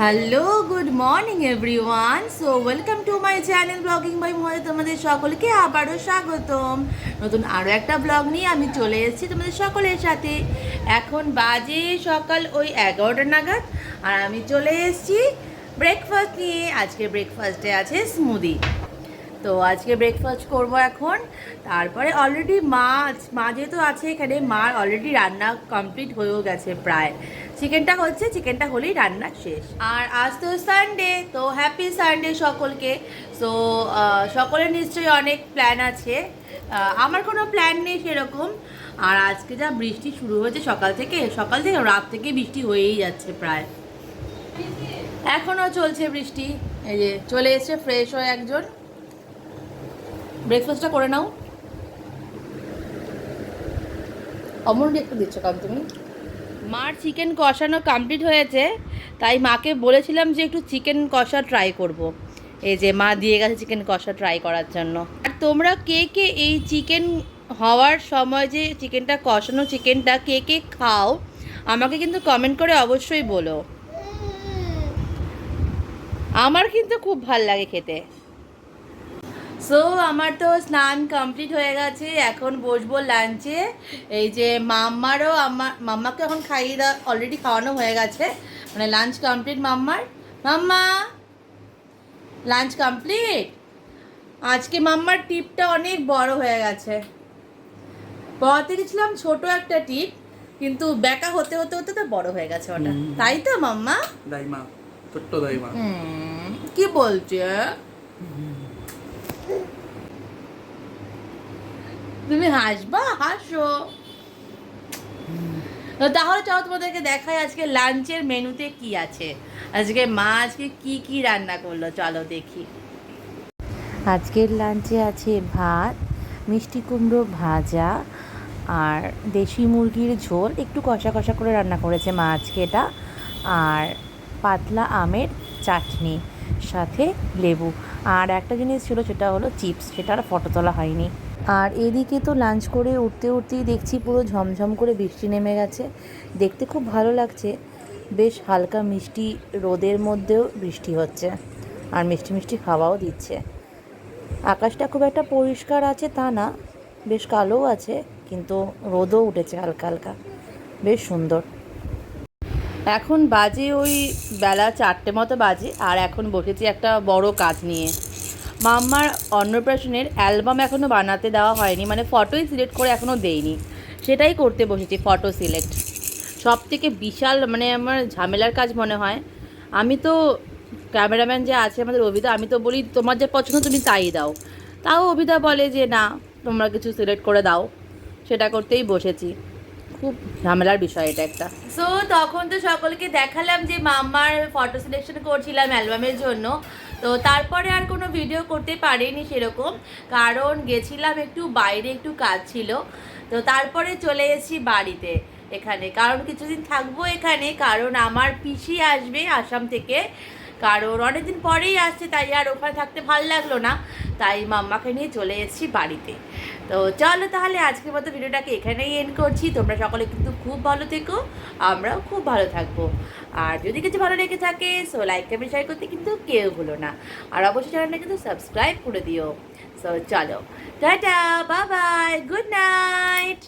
Hello good morning everyone. So welcome to my channel blogging by Maha. তোমাদের সকলকে আবারও স্বাগতম। নতুন আরও একটা ব্লগ নিয়ে আমি চলে এসেছি তোমাদের সকলের সাথে। এখন বাজে সকাল ওই 11টা নাগাদ, আর আমি চলে এসেছি ব্রেকফাস্ট নিয়ে। আজকে ব্রেকফাস্টে আছে স্মুদি। তো আজকে ব্রেকফাস্ট করব এখন। তারপরে অলরেডি মা যেহেতু আছে এখানে, মার অলরেডি রান্না কমপ্লিট হয়েও গেছে প্রায়। চিকেনটা হচ্ছে, চিকেনটা হলেই রান্না শেষ। আর আজ তো সানডে, তো হ্যাপি সানডে সকলকে। সো সকলের নিশ্চয়ই অনেক প্ল্যান আছে। আমার কোনো প্ল্যান নেই সেরকম। আর আজকে যা বৃষ্টি শুরু হয়েছে সকাল থেকে রাত থেকে বৃষ্টি হয়েই যাচ্ছে প্রায়, এখনও চলছে বৃষ্টি। এই যে চলে এসছে ফ্রেশ হয়ে একজন। ব্রেকফাস্টটা করে নাও। অমন একটু দিচ্ছ কারণ তুমি। মার চিকেন কষানো কমপ্লিট হয়েছে, তাই মাকে বলেছিলাম যে একটু চিকেন কষা ট্রাই করব। এই যে মা দিয়ে গেছে চিকেন কষা ট্রাই করার জন্য। আর তোমরা কে কে এই চিকেন হওয়ার সময় যে চিকেনটা কষানো চিকেনটা কে কে খাও, আমাকে কিন্তু কমেন্ট করে অবশ্যই বলো। আমার কিন্তু খুব ভাল লাগে খেতে। সো আমার তো স্নান কমপ্লিট হয়ে গেছে, এখন বসবো লাঞ্চে। এই যে মাম্মাকে এখন খাইয়ে দেওয়া অলরেডি খাওয়ানো হয়ে গেছে, মানে লাঞ্চ কমপ্লিট মাম্মার। মাম্মা লাঞ্চ কমপ্লিট। আজকে মাম্মার টিপটা অনেক বড় হয়ে গেছে। পড়াতে গেছিলাম ছোট একটা টিপ, কিন্তু বেকা হতে হতে হতে তো বড় হয়ে গেছে ওটা। তাই তো মাম্মা? দাইমা, ছোট্ট দাইমা। কি বলছে? তুমি হাসবা, হাসো। তো তাহলে চলো তোমাদেরকে দেখাই আজকে লাঞ্চের মেনুতে কি আছে। আজকে মা আজকে কি কি রান্না করলো, চলো দেখি। আজকের লাঞ্চে আছে ভাত, মিষ্টি কুমড়ো ভাজা, আর দেশি মুরগির ঝোল একটু কষা কষা করে রান্না করেছে মা আজকে এটা, আর পাতলা আমের চাটনি, সাথে লেবু। আর একটা জিনিস ছিল, সেটা হলো চিপস, সেটা আর ফটো তোলা হয়নি। আর এদিকে তো লাঞ্চ করে উঠতে উঠতেই দেখছি পুরো ঝমঝম করে বৃষ্টি নেমে গেছে। দেখতে খুব ভালো লাগছে, বেশ হালকা মিষ্টি রোদের মধ্যেও বৃষ্টি হচ্ছে, আর মিষ্টি মিষ্টি খাওয়াও দিচ্ছে। আকাশটা খুব একটা পরিষ্কার আছে তা না, বেশ কালোও আছে, কিন্তু রোদও উঠেছে হালকা হালকা, বেশ সুন্দর। এখন বাজে ওই বেলা 4টে মতো বাজে, আর এখন বসেছি একটা বড় কাজ নিয়ে। মাম্মার অন্নপ্রাশনের অ্যালবাম এখনও বানাতে দেওয়া হয়নি, মানে ফটোই সিলেক্ট করে এখনও দেইনি, সেটাই করতে বসেছি। ফটো সিলেক্ট সব থেকে বিশাল, মানে আমার ঝামেলার কাজ মনে হয়। আমি তো ক্যামেরাম্যান যে আছে আমাদের অভিদা, আমি তো বলি তোমার যে পছন্দ তুমি তাই দাও, তাও অভিদা বলে যে না, তোমরা কিছু সিলেক্ট করে দাও। সেটা করতেই বসেছি। খুব ঝামেলার বিষয় এটা একটা। সো তখন তো সকলকে দেখালাম যে মাম্মার ফটো সিলেকশন করছিলাম অ্যালবামের জন্য। তো তারপরে আর কোনো ভিডিও করতে পারিনি সেরকম, কারণ গেছিলাম একটু বাইরে, একটু কাজ ছিল। তো তারপরে চলে এসেছি বাড়িতে এখানে, কারণ কিছুদিন থাকবো এখানে, কারণ আমার পিসি আসবে আসাম থেকে। কারণ অনেকদিন পরেই আসছে, তাই আর ওখানে থাকতে ভালো লাগলো না, তাই মাম্মাকে নিয়ে চলে এসেছি বাড়িতে। তো চলো তাহলে আজকের মতো ভিডিওটাকে এখানেই এন্ড করছি। তোমরা সকলে কিন্তু খুব ভালো থেকো, আমরাও খুব ভালো থাকবো। আর যদি কিছু ভালো লেগে থাকে সো লাইক কমেন্ট শেয়ার করতে কিন্তু কেউ ভুলো না। আর অবশ্যই চ্যানেলটা কিন্তু সাবস্ক্রাইব করে দিও। সো চলো, tata, bye bye, good night.